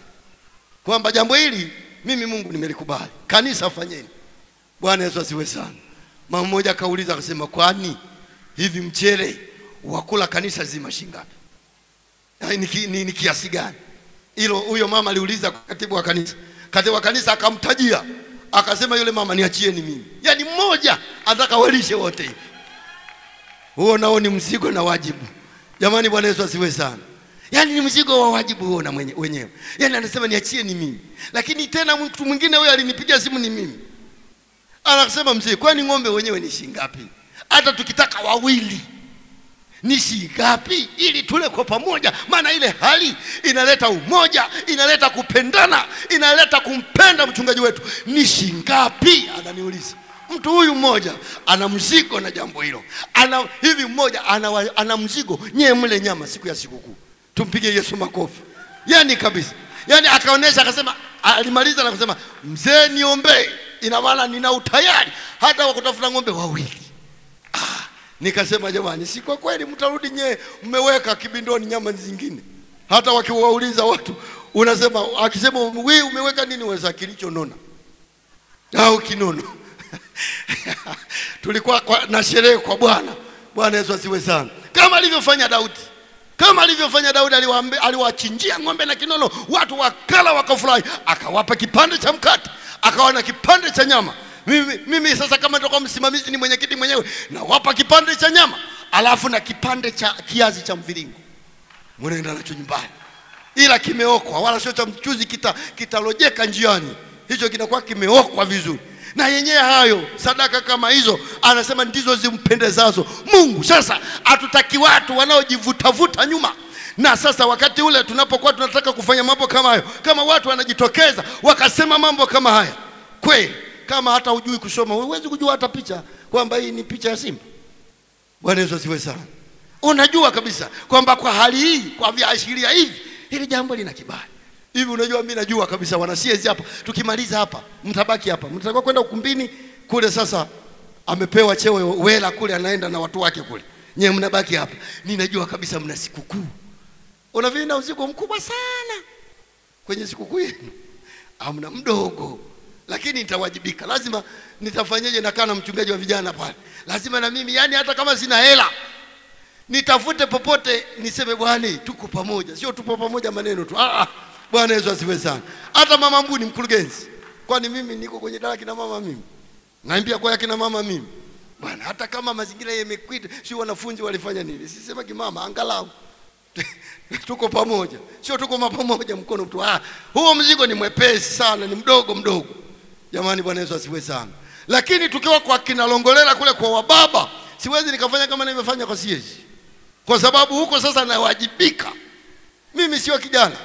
kwamba jambo hili mimi Mungu nimelikubali, kanisa fanyeni. Bwana Yesu asiwe sana. Mama mmoja kauliza akasema, kwani hivi mchele wakula kanisa zima shingapi? Ni kiasi gani? Hilo huyo mama aliuliza kwa katibu wa kanisa. Katibu wa kanisa akamtajia, akasema yule mama niachieni mimi. Yani mmoja anataka walishe wote hivi. Huo nao ni mzigo na wajibu. Jamani, Bwana Yesu asiwe sana. Yani ni mzigo wa wajibu huo na wenyewe. Yani anasema niachieni mimi. Lakini tena mtu mwingine huyo alinipigia simu ni mimi. Anasema mzee, kwani ng'ombe wenyewe ni shingapi? Hata tukitaka wawili ni shingapi ili tule kwa pamoja? Maana ile hali inaleta umoja, inaleta kupendana, inaleta kumpenda mchungaji wetu. Ni shingapi? Ananiuliza. Mtu huyu mmoja ana mzigo na jambo hilo. Hivi mmoja ana mzigo, nyewe mle nyama siku ya sikukuu. Tumpige Yesu makofi. Yani kabisa. Yani akaonesha, akasema, alimaliza na kusema, mzee niombe, ina maana nina utayari hata wakutafuta ng'ombe wawili. Nikasema jamani, si kwa kweli mtarudi nyewe mmeweka kibindoni nyama zingine? Hata wakiwauliza watu unasema, akisema wewe umeweka nini, weza kilichonona au kinono. Tulikuwa na sherehe kwa Bwana. Bwana Yesu asiwe sana. Kama alivyofanya Daudi. Kama alivyofanya Daudi, aliwachinjia ng'ombe na kinono, watu wakala wakafurahi, akawapa kipande cha mkate, akawa na kipande cha nyama. Mimi sasa kama ndio msimamizi, ni mwenyekiti mwenyewe, na wapa kipande cha nyama, alafu na kipande cha kiazi cha mviringo. Mnaenda nacho nyumbani. Ila kimeokwa, wala sio cha mchuzi kitalojeka njiani. Hicho kinakuwa kimeokwa vizuri. Na yenyewe hayo sadaka kama hizo anasema ndizo zimpendezazo Mungu. Sasa hatutaki watu wanaojivutavuta nyuma. Na sasa wakati ule tunapokuwa tunataka kufanya mambo kama hayo, kama watu wanajitokeza wakasema mambo kama haya, kweli kama hata hujui kusoma, huwezi kujua hata picha kwamba hii ni picha ya simba. Bwana Yesu asiwe sana. Unajua kabisa kwamba kwa hali hii, kwa viashiria hivi, hili jambo lina kibali. Hivi unajua, mimi najua kabisa wana CS hapa, tukimaliza hapa mtabaki hapa, mtakuwa kwenda ukumbini kule. Sasa amepewa cheo wela kule, anaenda na watu wake kule, nyewe mnabaki hapa. Ninajua kabisa mna sikukuu, unavinda usiku mkubwa sana kwenye sikukuu yenu. Amna mdogo, lakini nitawajibika. Lazima nitafanyaje? Nakaa na mchungaji wa vijana pale, lazima na mimi, yani hata kama sina hela nitafute popote niseme Bwana tuko pamoja, sio tupo pamoja maneno tu. Bwana Yesu asifiwe sana. Hata mama Mbuni mkurugenzi, kwani mimi niko kwenye dala kina mama mimi? Naimbia kwa kina mama mimi. Bwana hata kama mazingira yamekwita, si wanafunzi walifanya nini? Sisema kimama angalau tuko pamoja, sio tuko pamoja mkono tu. Huo mzigo ni mwepesi sana, ni mdogo. Jamani, Bwana Yesu asifiwe sana. Lakini tukiwa kwa kina Longolela kule kwa wababa, siwezi nikafanya kama nimefanya kwa siezi. Kwa sababu huko sasa nawajibika. Mimi sio kijana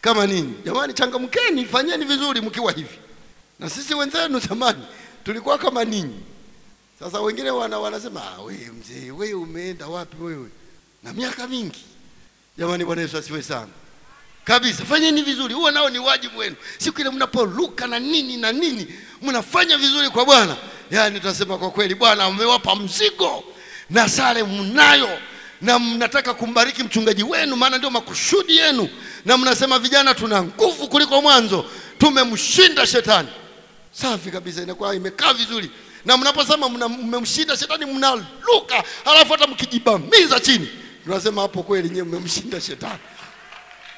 kama nini. Jamani, changamkeni, fanyeni vizuri mkiwa hivi. Na sisi wenzenu zamani tulikuwa kama ninyi. Sasa wengine wanasema wewe mzee, wewe umeenda wapi wewe? Na miaka mingi. Jamani, Bwana Yesu asifiwe sana. Kabisa, fanyeni vizuri. Huo nao ni wajibu wenu. Siku ile mnapoluka na nini, mnafanya vizuri kwa Bwana. Yaani tutasema kwa kweli Bwana amewapa mzigo na sare mnayo, na mnataka kumbariki mchungaji wenu, maana ndio makusudi yenu. Na mnasema vijana tuna nguvu kuliko mwanzo, tumemshinda shetani. Safi kabisa, inakuwa imekaa vizuri. Na mnaposema mmemshinda shetani, mnaluka, halafu hata mkijibamiza chini, tunasema hapo kweli nyewe mmemshinda shetani.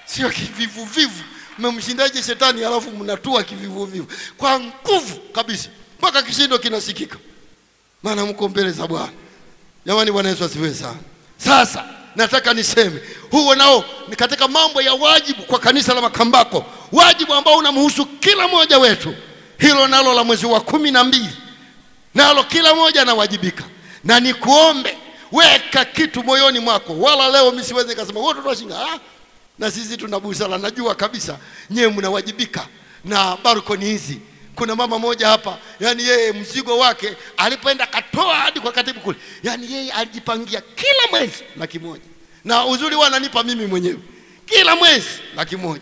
Sio kivivu. Mmemshindaje shetani halafu mnatua kivivu kwa nguvu kabisa mpaka kishindo kinasikika, maana mko mbele za Bwana. Jamani, Bwana Yesu asifiwe sana. Sasa nataka niseme huo nao ni katika mambo ya wajibu kwa kanisa la Makambako, wajibu ambao unamhusu kila mmoja wetu. Hilo nalo la mwezi wa 12, nalo kila mmoja anawajibika. Na nikuombe weka kitu moyoni mwako, wala leo mimi siwezi kusema wote tunashinga. Na sisi tuna busara, najua kabisa nyewe mnawajibika na balkoni hizi. Kuna mama moja hapa, yani yeye mzigo wake alipoenda katoa hadi kwa katibu kule, yani yeye alijipangia kila mwezi $100,000. Na uzuri wananipa mimi mwenyewe kila mwezi $100,000.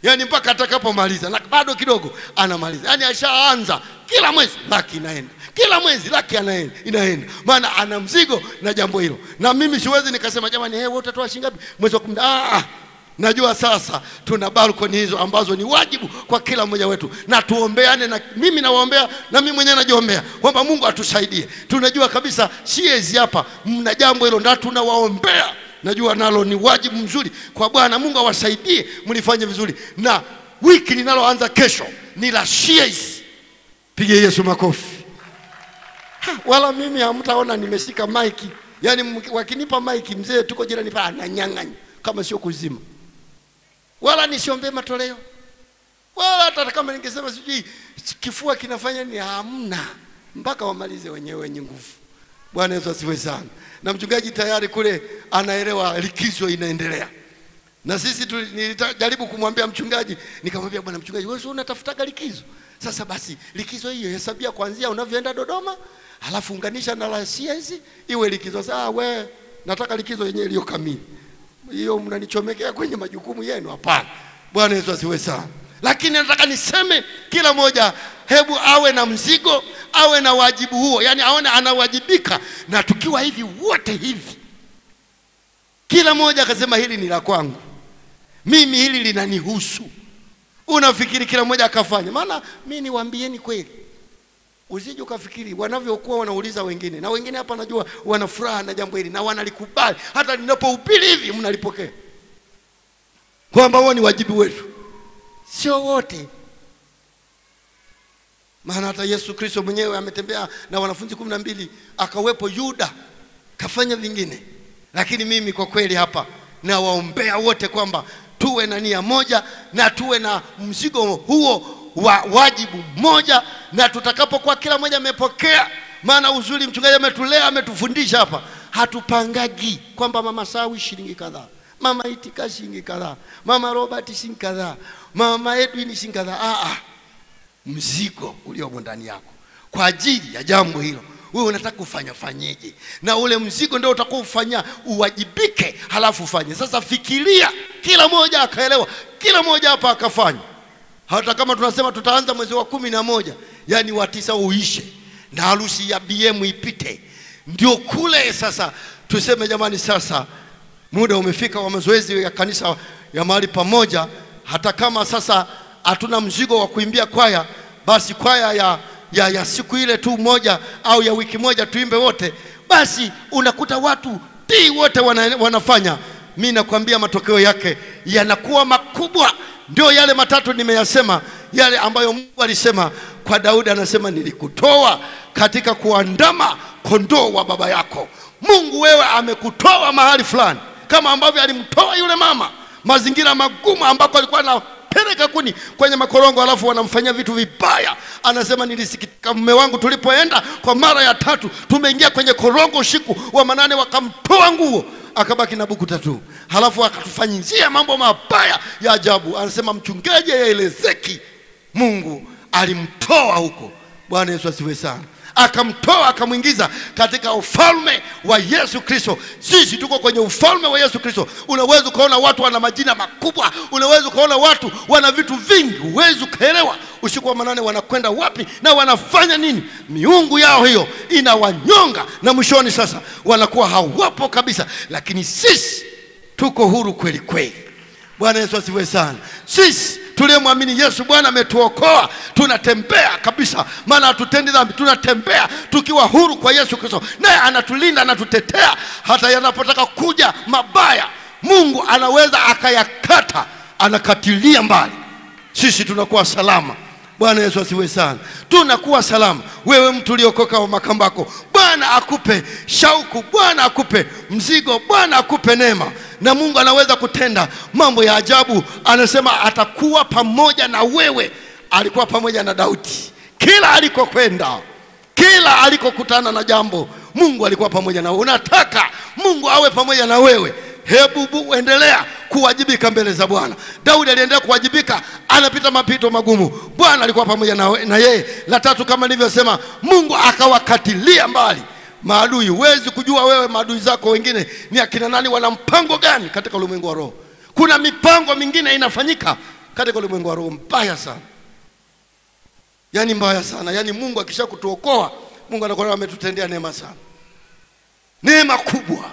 Yani mpaka atakapomaliza, na bado kidogo anamaliza. Yani ashaanza kila mwezi laki inaenda, kila mwezi laki inaenda, maana ana mzigo na jambo hilo. Na mimi siwezi nikasema jamani wote toa shilingi ngapi mwezi wa 10. Najua sasa tuna balkoni hizo ambazo ni wajibu kwa kila mmoja wetu, na tuombeane. Na mimi nawaombea, na mimi mwenyewe najiombea kwamba Mungu atusaidie. Tunajua kabisa siezi hapa mna jambo hilo, na tunawaombea. Najua nalo ni wajibu mzuri kwa Bwana. Mungu awasaidie mlifanye vizuri. Na wiki linaloanza kesho ni la Shiezi. Pige Yesu makofi. Wala mimi hamtaona nimeshika maiki. Yani wakinipa maiki mzee tuko jirani pa ananyang'anya kama sio kuzima. Wala nisiombe matoleo. Wala hata kama ningesema sijui kifua kinafanya ni hamna, mpaka wamalize wenyewe wenye nguvu. Bwana Yesu asifiwe sana. Na mchungaji tayari kule anaelewa likizo inaendelea. Na sisi nilijaribu kumwambia mchungaji, nikamwambia bwana mchungaji, wewe unatafuta likizo. Sasa basi likizo hiyo hesabia kuanzia unavyoenda Dodoma, halafu unganisha na la Shiezi iwe likizo. Sasa wewe nataka likizo yenyewe iliyo kamili. Hiyo mnanichomekea kwenye majukumu yenu, hapana. Bwana Yesu asifiwe sana. Lakini nataka niseme kila mmoja hebu awe na mzigo, awe na wajibu huo. Yani aone anawajibika. Na tukiwa hivi wote hivi, kila mmoja akasema hili ni la kwangu, mimi hili linanihusu. Unafikiri kila mmoja akafanya? Maana mimi niwaambieni kweli, usije ukafikiri wanavyokuwa wanauliza wengine, na wengine hapa najua wana furaha na jambo hili na wanalikubali, hata ninapohubiri hivi mnalipokea kwamba huo ni wajibu wetu. Sio wote. Maana hata Yesu Kristo mwenyewe ametembea na wanafunzi 12, akawepo Yuda kafanya vingine. Lakini mimi kwa kweli hapa na waombea wote kwamba tuwe na nia moja, na tuwe na mzigo huo wa wajibu moja. Na tutakapokuwa kila mmoja amepokea, maana uzuri mchungaji ametulea, ametufundisha hapa, hatupangagi kwamba mama Sawi shilingi kadhaa, mama Itika shilingi kadhaa, mama Robert shilingi kadhaa, mama Edwin shilingi kadhaa. Mzigo ulio ndani yako kwa ajili ya jambo hilo, wewe unataka fanyeje, na ule mzigo ndio utakufanya uwajibike, halafu ufanye. Sasa fikiria, kila mmoja akaelewa, kila mmoja hapa akafanya. Hata kama tunasema tutaanza mwezi wa 11, yani wa 9 uishe na harusi ya BM ipite, ndio kule sasa tuseme jamani, sasa muda umefika wa mazoezi ya kanisa ya mahali pamoja. Hata kama sasa hatuna mzigo wa kuimbia kwaya, basi kwaya ya siku ile tu moja au ya wiki moja tuimbe wote. Basi unakuta watu kutii wote wanafanya, mimi nakwambia matokeo yake yanakuwa makubwa. Ndio yale matatu nimeyasema, yale ambayo Mungu alisema kwa Daudi. Anasema nilikutoa katika kuandama kondoo wa baba yako. Mungu wewe amekutoa mahali fulani, kama ambavyo alimtoa yule mama mazingira magumu ambako alikuwa anapeleka kuni kwenye makorongo, alafu wanamfanyia vitu vibaya. Anasema nilisikitika mume wangu tulipoenda kwa mara ya 3, tumeingia kwenye korongo usiku wa manane, wakamtoa nguo akabaki na buku tatu, halafu akatufanyia mambo mabaya ya ajabu. Anasema mchungaji yaelezeki, Mungu alimtoa huko. Bwana Yesu asifiwe sana. Akamtoa akamuingiza katika ufalme wa Yesu Kristo. Sisi tuko kwenye ufalme wa Yesu Kristo. Unaweza kuona watu wana majina makubwa, unaweza kuona watu wana vitu vingi, uwezi kuelewa usiku wa manane wanakwenda wapi na wanafanya nini. Miungu yao hiyo inawanyonga, na mwishoni sasa wanakuwa hawapo kabisa. Lakini sisi tuko huru kweli kweli. Bwana Yesu asifiwe sana. Sisi tuliyemwamini Yesu, Bwana ametuokoa, tunatembea kabisa, maana hatutendi dhambi, tunatembea tukiwa huru kwa Yesu Kristo, naye anatulinda, anatutetea. Hata yanapotaka kuja mabaya, Mungu anaweza akayakata, anakatilia mbali, sisi tunakuwa salama. Bwana Yesu asifiwe sana. Tunakuwa salama. Wewe mtu uliokoka wa Makambako, Bwana akupe shauku, Bwana akupe mzigo, Bwana akupe neema, na Mungu anaweza kutenda mambo ya ajabu. Anasema atakuwa pamoja na wewe. Alikuwa pamoja na Daudi kila alikokwenda, kila alikokutana na jambo, Mungu alikuwa pamoja na wewe. Unataka Mungu awe pamoja na wewe, hebu endelea kuwajibika mbele za Bwana. Daudi aliendelea kuwajibika, anapita mapito magumu, Bwana alikuwa pamoja na yeye. La tatu, kama nilivyosema, Mungu akawakatilia mbali maadui. Huwezi kujua wewe maadui zako wengine ni akina nani, wana mpango gani katika ulimwengu wa roho. Kuna mipango mingine inafanyika katika ulimwengu wa roho mbaya sana, yani mbaya sana. Yani Mungu akishakutuokoa, Mungu anakuwa ametutendea neema sana, neema kubwa.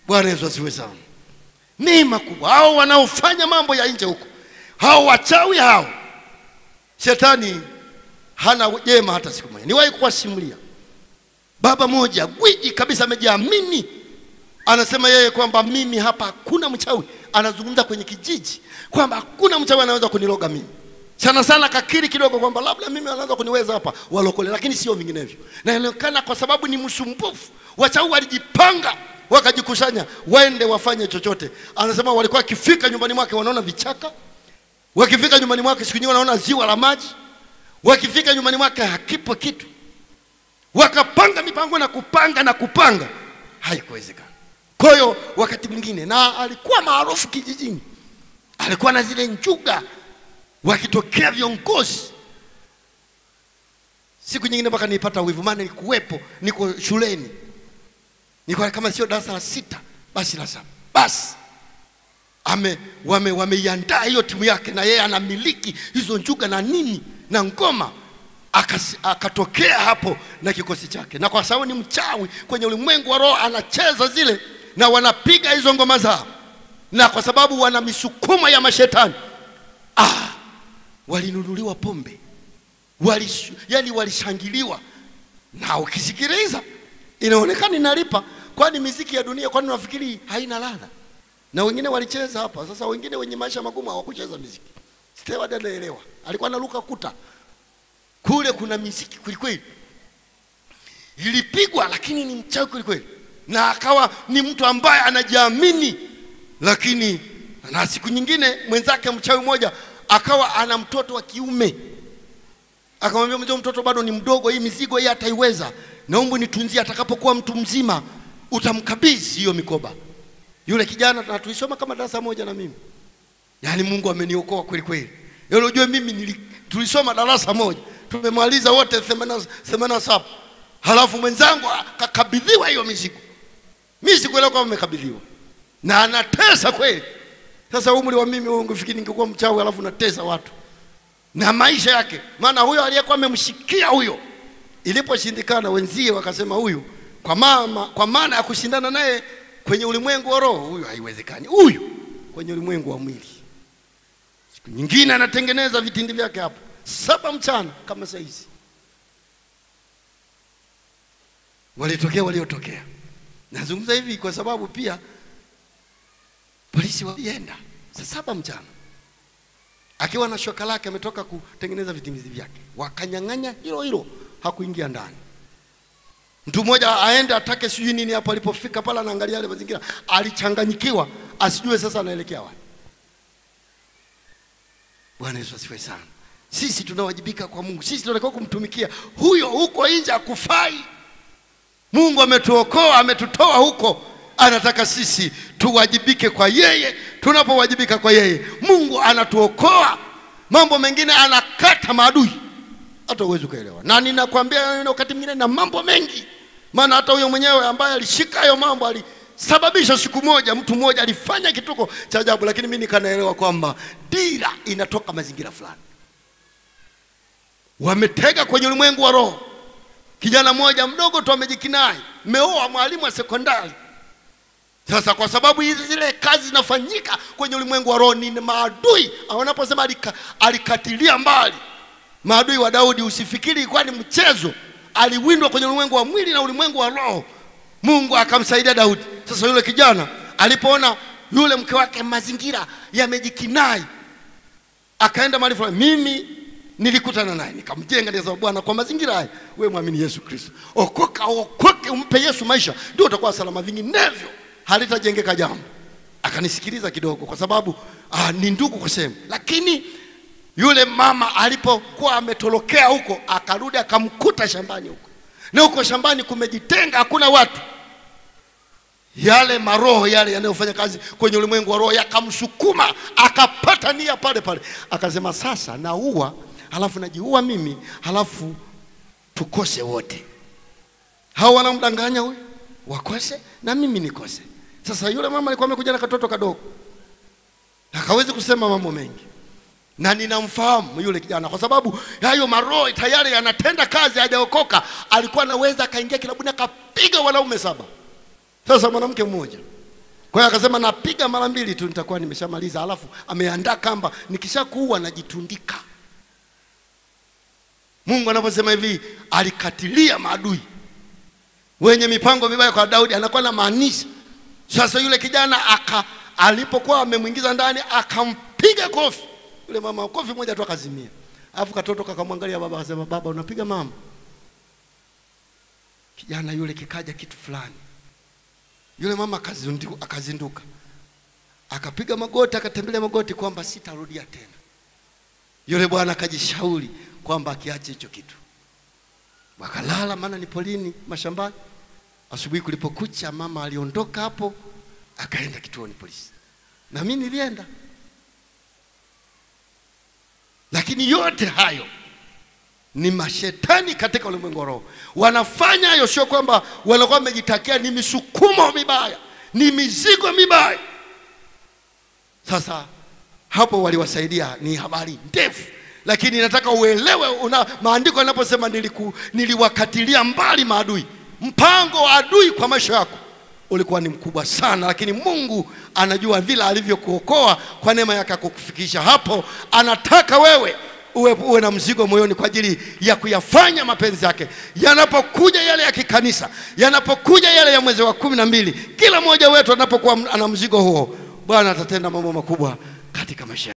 Bwana Yesu asifiwe sana. Neema kubwa. Hao wanaofanya mambo ya nje huko, hao wachawi hao, shetani hana jema hata siku moja. Niwahi kuwasimulia baba moja gwiji kabisa, amejiamini, anasema yeye kwamba mimi hapa hakuna mchawi. Anazungumza kwenye kijiji kwamba hakuna mchawi anaweza kuniloga mimi. Sana sana kakiri kidogo kwamba labda mimi anaanza kuniweza hapa walokole, lakini sio vinginevyo. Na inaonekana kwa sababu ni msumbufu, wachawi walijipanga wakajikusanya waende wafanye chochote. Anasema walikuwa kifika nyumbani mwake wanaona vichaka, wakifika nyumbani mwake siku nyingine wanaona ziwa la maji, wakifika nyumbani mwake hakipo kitu. Wakapanga mipango na kupanga, haikuwezekana. Kwa hiyo wakati mwingine, na alikuwa maarufu kijijini, alikuwa na zile njuga, wakitokea viongozi. Siku nyingine mpaka nilipata wivu, maana nilikuwepo, niko shuleni, niko kama sio darasa la 6 basi la 7, basi wameiandaa hiyo timu yake, na yeye anamiliki hizo njuga na nini na ngoma. Akatokea hapo na kikosi chake, na kwa sababu ni mchawi kwenye ulimwengu wa roho, anacheza zile na wanapiga hizo ngoma zao, na kwa sababu wana misukuma ya mashetani, walinunuliwa pombe, yani walishangiliwa. Na ukisikiliza inaonekana inalipa, kwani muziki ya dunia, kwani unafikiri haina ladha? Na wengine walicheza hapa. Sasa wengine wenye maisha magumu hawakucheza muziki. Steward anaelewa, alikuwa anaruka kuta kule, kuna muziki kweli ilipigwa, lakini ni mchawi kweli, na akawa ni mtu ambaye anajiamini. Lakini na siku nyingine mwenzake mchawi mmoja akawa ana mtoto wa kiume, akamwambia mzee, mtoto bado ni mdogo, hii mizigo hii hataiweza, naomba nitunzie, atakapokuwa mtu mzima utamkabidhi hiyo mikoba. Yule kijana, na tulisoma kama darasa moja na mimi, yani Mungu ameniokoa kweli. Yule unajua mimi tulisoma darasa moja, tumemaliza wote 87, halafu mwenzangu akakabidhiwa hiyo mizigo. Mimi sikuelewa kama amekabidhiwa, na anatesa kweli. Sasa umri wa mimi, ungefikiri ningekuwa mchawi halafu natesa watu na maisha yake. Maana huyo aliyekuwa amemshikia huyo, iliposhindikana wenzie wakasema huyu kwa maana ya kushindana naye kwenye ulimwengu wa roho, huyu haiwezekani, huyu kwenye ulimwengu wa mwili. Siku nyingine anatengeneza vitindi vyake hapo 7 mchana kama saa hizi. Waliotokea Nazungumza hivi kwa sababu pia polisi walienda saa 7 mchana akiwa na shoka lake, ametoka kutengeneza vitimizi vyake, wakanyang'anya hilo, hakuingia ndani. Mtu mmoja aende atake sijui nini hapo, alipofika pala anaangalia yale mazingira, alichanganyikiwa, asijue sasa anaelekea wapi. Bwana Yesu asifiwe sana. Sisi tunawajibika kwa Mungu, sisi tunatakiwa kumtumikia. Huyo huko nje akufai. Mungu ametuokoa, ametutoa huko, anataka sisi tuwajibike kwa yeye. Tunapowajibika kwa yeye, Mungu anatuokoa. Mambo mengine anakata maadui, hata uwezi kuelewa. Na ninakwambia wakati mwingine na mambo mengi, maana hata huyo mwenyewe ambaye alishika hayo mambo alisababisha siku moja mtu mmoja alifanya kituko cha ajabu, lakini mimi nikanaelewa kwamba dira inatoka mazingira fulani. Wametega kwenye ulimwengu wa roho. Kijana mmoja mdogo tu amejikinai, meoa mwalimu wa sekondari. Sasa kwa sababu zile kazi zinafanyika kwenye ulimwengu wa roho, ni maadui. Wanaposema alikatilia mbali maadui wa Daudi, usifikiri ilikuwa ni mchezo. Aliwindwa kwenye ulimwengu wa mwili na ulimwengu wa roho. Mungu akamsaidia Daudi. Sasa yule kijana alipoona yule mke wake mazingira yamejikinai, akaenda mahali fulani. Mimi nilikutana naye, nikamjenga ndio sababu Bwana, kwa mazingira haya wewe muamini Yesu Kristo. Okoke, umpe Yesu maisha, ndio utakuwa salama, vinginevyo halitajengeka jambo. Akanisikiliza kidogo kwa sababu ni ndugu kwa sehemu. Lakini yule mama alipokuwa ametolokea huko, akarudi akamkuta shambani huko. Na huko shambani kumejitenga, hakuna watu. Yale maroho yale yanayofanya kazi kwenye ulimwengu wa roho yakamsukuma, akapata nia pale pale. Akasema sasa naua, halafu najiua mimi, halafu tukose wote. Hao wanamdanganya huyu, wakose na mimi nikose. Sasa yule mama alikuwa amekuja na katoto kadogo, hakawezi kusema mambo mengi. Na ninamfahamu yule kijana kwa sababu hayo maroho tayari yanatenda kazi, hajaokoka. Alikuwa anaweza akaingia kilabuni akapiga wanaume 7. Sasa mwanamke mmoja, kwa hiyo akasema napiga mara 2 tu nitakuwa nimeshamaliza. Alafu ameandaa kamba, nikishakuua najitundika. Mungu anaposema hivi, alikatilia maadui wenye mipango mibaya kwa Daudi, anakuwa na maanisha. Sasa yule kijana alipokuwa amemuingiza ndani, akampiga kofi. Yule mama kofi moja tu akazimia. Alafu katoto kakamwangalia baba, akasema baba unapiga mama? Kijana yule kikaja kitu fulani. Yule mama akazinduka. Akapiga magoti, akatembelea magoti kwamba sitarudia tena. Yule bwana akajishauri kwamba akiache hicho kitu. Wakalala, maana ni polini, mashambani. Asubuhi kulipokucha, mama aliondoka hapo, akaenda kituoni polisi. Na mimi nilienda. Lakini yote hayo ni mashetani katika ulimwengu wa roho. Wanafanya hayo sio kwamba wanakuwa wamejitakia, ni misukumo mibaya, ni mizigo mibaya. Sasa hapo waliwasaidia, ni habari ndefu. Lakini nataka uelewe, maandiko yanaposema niliwakatilia mbali maadui. Mpango wa adui kwa maisha yako ulikuwa ni mkubwa sana, lakini Mungu anajua vile alivyokuokoa kwa neema yake kukufikisha hapo. Anataka wewe uwe na mzigo moyoni kwa ajili ya kuyafanya mapenzi yake. Yanapokuja yale ya kikanisa, yanapokuja yale ya mwezi wa 12, kila mmoja wetu anapokuwa ana mzigo huo, Bwana atatenda mambo makubwa katika maisha.